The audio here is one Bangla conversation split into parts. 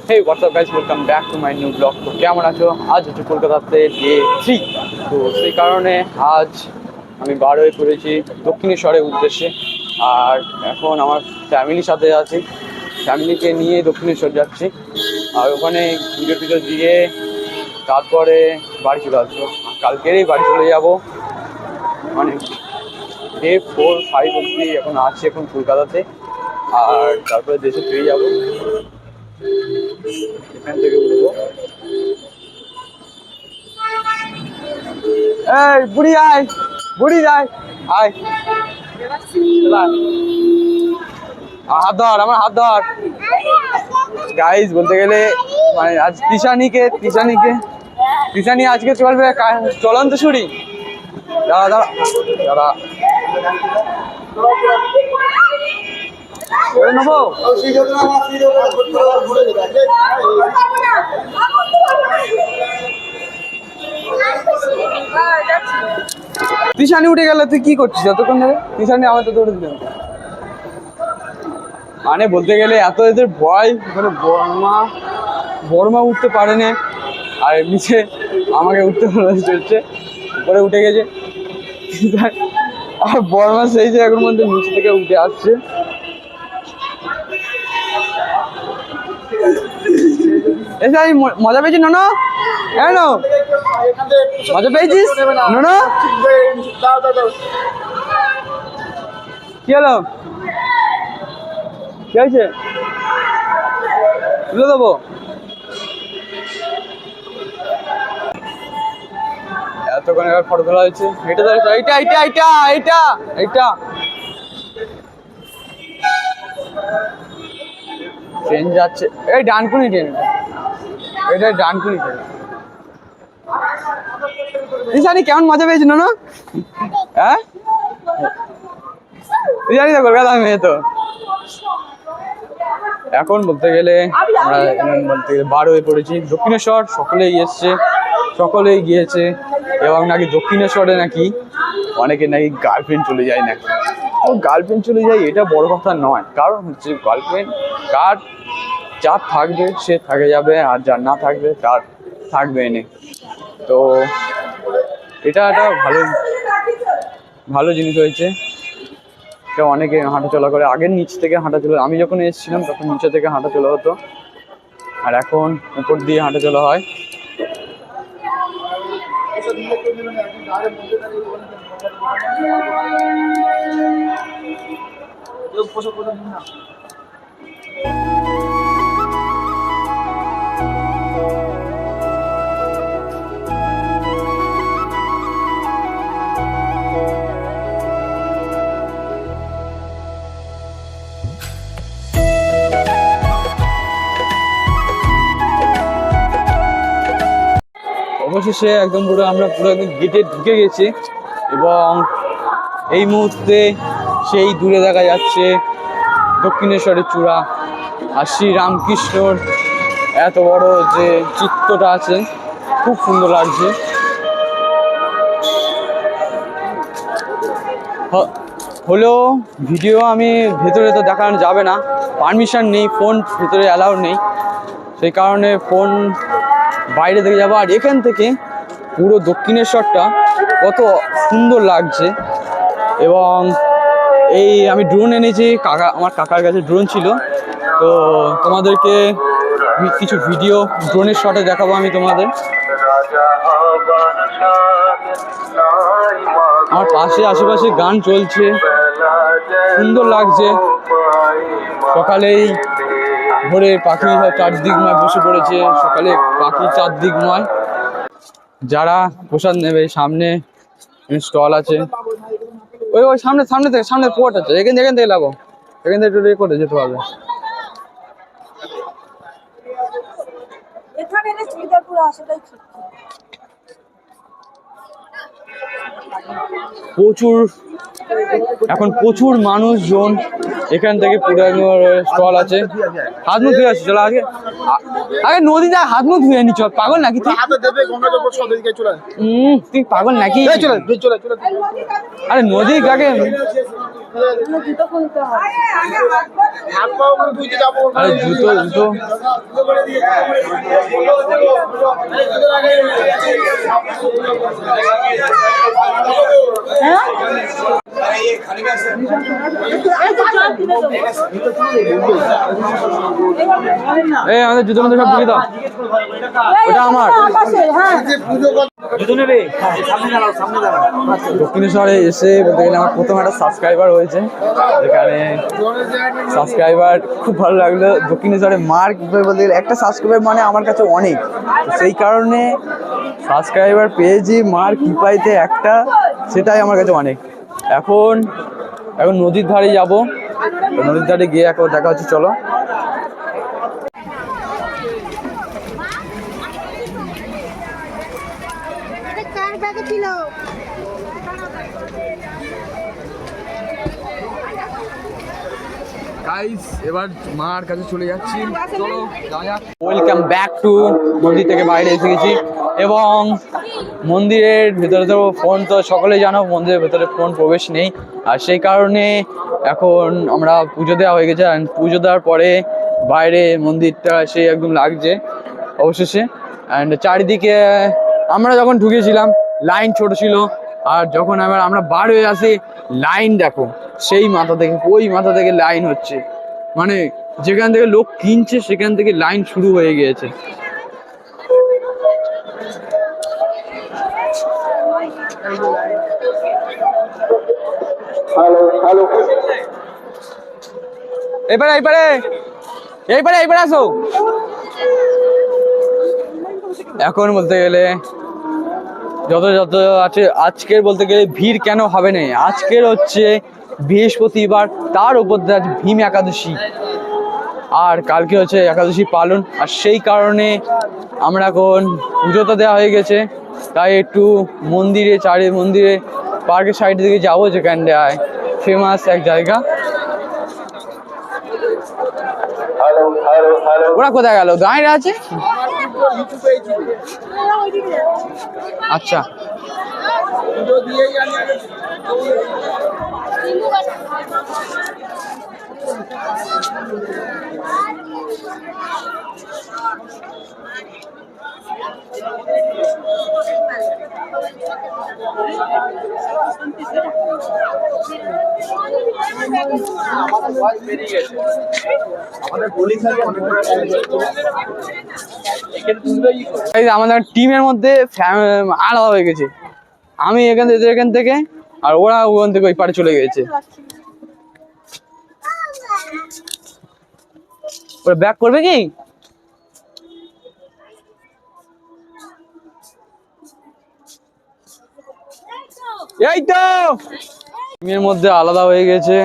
Hey, what's up guys, welcome back to my new vlog. তো কেমন আছো? আজ হচ্ছে কলকাতাতে ডে 3। তো সেই কারণে আজ আমি বার হয়ে পড়েছি দক্ষিণেশ্বরের উদ্দেশ্যে। আর এখন আমার ফ্যামিলির সাথে আছি, ফ্যামিলিকে নিয়ে দক্ষিণেশ্বর যাচ্ছি। আর ওখানে পুজো টুজো দিয়ে তারপরে বাড়ি চলে আসবো। কালকেরই বাড়ি চলে যাব, মানে ডে 4-5 অবধি এখন আছি এখন কলকাতাতে। আর তারপরে দেশে ফিরে যাবো, এখান থেকে উঠবো। এই বুড়ি আয়, বুড়ি যায় আয়, হাত ধর, আমার হাত ধর। গাইজ বলতে গেলে মানে আজ তিশানি আজকে চলবে চলন্ত ছুরি। দাঁড়া দাঁড়া দাঁড়া নেবো। তিশানি উঠে গেলে তুই কি করছিস যতক্ষণ ধরে? তিশানি আমার তো দৌড়ে দিলাম, মানে বলতে গেলে এত এদের ভয়, মানে বর্মা উঠতে পারে না। আর নিচে আমাকে উঠতে চলছে, উপরে উঠে গেছে। আর বর্মা সেই যে এখন মধ্যে নিচে থেকে উঠে আসছে। এসে আমি মজা পেয়েছি নোনো, কেন মজা পেয়েছিস নোনো? কি হলো, কি হয়েছে? তুলে দেবো। এতক্ষণ এবার ফটো তোলা হয়েছে। এটা এইটা এইটা এইটা এইটা এইটা ট্রেন যাচ্ছে, এই ডানকুনি ট্রেন, এটা ডানকুনি ট্রেন। জানি কেমন মজা পেয়েছি না? হ্যাঁ তুই জানি তো কলকাতা মেয়ে তো। এখন বলতে গেলে আমরা বার হয়ে পড়েছি দক্ষিণেশ্বর। সকলেই গিয়েছে এবং নাকি দক্ষিণেশ্বরে নাকি অনেকে নাকি গার্লফ্রেন্ড চলে যায় নাকি। ও গার্লফ্রেন্ড চলে যায় এটা বড় কথা নয়, কারণ হচ্ছে গার্লফ্রেন্ড যার থাকবে সে থাকে যাবে, আর যার না থাকবে তার থাকবে এনে। তো এটা একটা ভালো জিনিস হয়েছে। এটা অনেকে হাঁটাচলা করে, আগের নিচ থেকে হাঁটাচলা, আমি যখন এসেছিলাম তখন নিচে থেকে হাঁটাচলা হতো, আর এখন উপর দিয়ে হাঁটাচলা হয়। অবশেষে একদম আমরা পুরো একদম গেটে ঢুকে গেছি, এবং এই মুহূর্তে সেই দূরে দেখা যাচ্ছে দক্ষিণেশ্বরের চূড়া। আর শ্রীরামকৃষ্ণর এত বড় যে চিত্রটা আছে খুব সুন্দর লাগছে। হলেও ভিডিও আমি ভেতরে তো দেখানো যাবে না, পারমিশন নেই, ফোন ভেতরে অ্যালাউড নেই, সেই কারণে ফোন বাইরে থেকে যাবো। আর এখান থেকে পুরো দক্ষিণেশ্বরটা কত সুন্দর লাগছে। এবং এই আমি ড্রোন এনেছি, আমার কাকার কাছে ড্রোন ছিল, তো তোমাদেরকে কিছু ভিডিও ড্রোনের শটে দেখাবো আমি তোমাদের। আমার পাশে আশেপাশে গান চলছে, সুন্দর লাগছে। সকালেই ভোরে পাখি চারদিকময় বসে পড়েছে, সকালে পাখি চারদিকময়। যারা প্রসাদ নেবে সামনে স্টল আছে, ওই সামনে পোর্ট আছে, এখান থেকে লাগাবো, এখান থেকে একটু করে যেতে হবে। প্রচুর মানুষজন এখান থেকে পুরো স্টল আছে। হাত মুখ ধুয়ে আসছি, চলো আগে আগে নদী যা হাত মুখ ধুয়ে নি। চল, পাগল নাকি তুই? তুই পাগল নাকি? আরে নদী কাকে? আরে জুতো জুতো এই আমাদের জুতো মধ্যে সব ঢুকে দাও, ওটা আমার। দক্ষিণেশ্বরে এসে বলতে গেলে আমার প্রথম একটা সাবস্ক্রাইবার হয়েছে, যেখানে সাবস্ক্রাইবার খুব ভালো লাগলো। দক্ষিণেশ্বরে মার্ক বলতে গেলে একটা সাবস্ক্রাইবার মানে আমার কাছে অনেক, সেই কারণে সাবস্ক্রাইবার পেয়েছি মার কৃপাইতে একটা, সেটাই আমার কাছে অনেক। এখন নদীর ধারে যাব, নদীর ধারে গিয়ে এখন দেখা হচ্ছে, চলো। গাইস এবার মার কাছে চলে যাচ্ছি, চলো যাওয়া যাক। ওয়েলকাম ব্যাক টু মন্দির থেকে বাইরে এসে গেছি, এবং মন্দিরের ভেতরে তো ফোন তো সকলেই জানো, মন্দিরের ভেতরে ফোন প্রবেশ নেই, আর সেই কারণে এখন আমরা পুজো দেওয়া হয়ে গেছে। আর পুজো দেওয়ার পরে বাইরে মন্দিরটা সেই একদম লাগছে অবশেষে। অ্যান্ড চারিদিকে আমরা যখন ঢুকেছিলাম লাইন ছোট ছিল, আর যখন আমরা বার হয়ে আসি লাইন দেখো, সেই মাথা থেকে ওই মাথা থেকে লাইন হচ্ছে, মানে যেখান থেকে লোক কিনছে সেখান থেকে লাইন শুরু হয়ে গিয়েছে। এইবারে আসো। এখন বলতে গেলে যত আছে, আজকের বলতে গেলে ভিড় কেন হবে না, আজকের হচ্ছে বৃহস্পতিবার, তার উপর আছে ভীম একাদশী, আর কালকে হচ্ছে একাদশী পালন, আর সেই কারণে আমরা এখন পুজোটা দেওয়া হয়ে গেছে, তাই একটু মন্দিরে পার্কের সাইড দিকে যাবো, যেখানটায় ফেমাস এক জায়গা। ওরা কোথায় গেল? গাঁয়ের আছে। আচ্ছা, আমাদের টিমের মধ্যে আলাদা হয়ে গেছে, আমি এখান থেকে আর ওরা ওখান থেকে ওই পারে চলে গেছে। ওরা ব্যাক করবে কি? এই তো টিমের মধ্যে আলাদা হয়ে গেছে,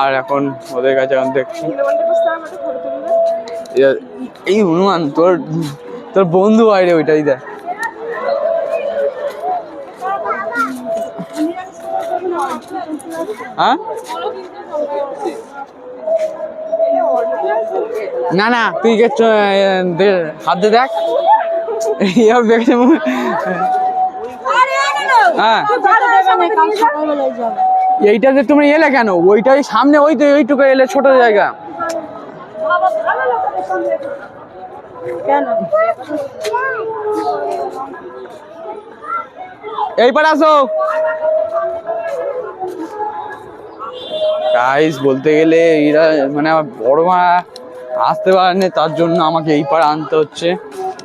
আর এখন ওদের কাছে এখন দেখছি। এই হনুমান তোর বন্ধু বাইরে, ওইটাই দেখ। হ্যাঁ না তুই হাত দিয়ে দেখ। হ্যাঁ, এইটা যে তুমি এলে কেন? ওইটাই সামনে, ওই তো ওইটুকু এলে, ছোট জায়গা। এইবার আসো। গাইস বলতে গেলে এরা মানে আমার বড় মা আসতে পারেনি, তার জন্য আমাকে এই পাড়ে আনতে হচ্ছে।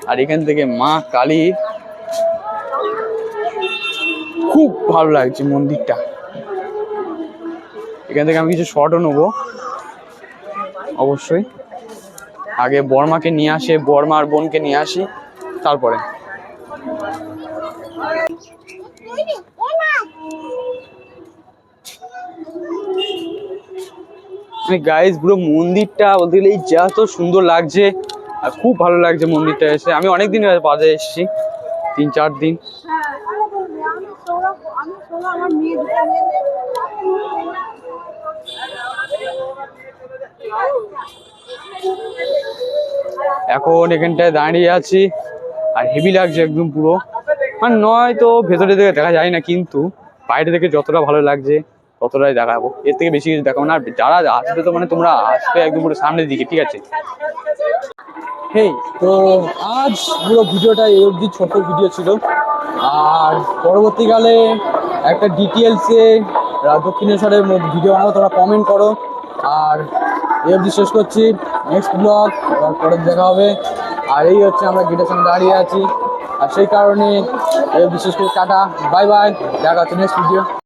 আর এখান থেকে মা কালী, খুব ভালো লাগছে মন্দিরটা। এখান থেকে আমি কিছু শর্টও নেবো অবশ্যই। আগে বর্মাকে নিয়ে আসে, বর্মা আর বোনকে নিয়ে আসি, তারপরে গাইস পুরো মন্দিরটা বলতে গেলে যত সুন্দর লাগছে, আর খুব ভালো লাগছে মন্দিরটা এসে। আমি অনেকদিন বাদে এসেছি, 3-4 দিন। এখন এখানটায় দাঁড়িয়ে আছি আর হেভি লাগছে একদম পুরো, মানে নয় তো ভেতরে থেকে দেখা যায় না, কিন্তু বাইরে থেকে যতটা ভালো লাগছে ততটাই দেখাবো, এর থেকে বেশি কিছু দেখাবো না। আর যারা আসবে তো মানে তোমরা আসবে একদম পুরো সামনের দিকে, ঠিক আছে? হেই, তো আজ পুরো ভিডিওটা এই অবধি ছোট্ট ভিডিও ছিল, আর পরবর্তীকালে একটা ডিটেলসে দক্ষিণেশ্বরের ভিডিও বানাবো, তোমরা কমেন্ট করো। আর এই অবধি শেষ করছি, নেক্সট ব্লগ পরে দেখা হবে। আর এই হচ্ছে আমরা গেটের সামনে দাঁড়িয়ে আছি, আর সেই কারণে এই অবধি শেষ করছি। টাটা, বাই বাই, দেখা হচ্ছে নেক্সট ভিডিও।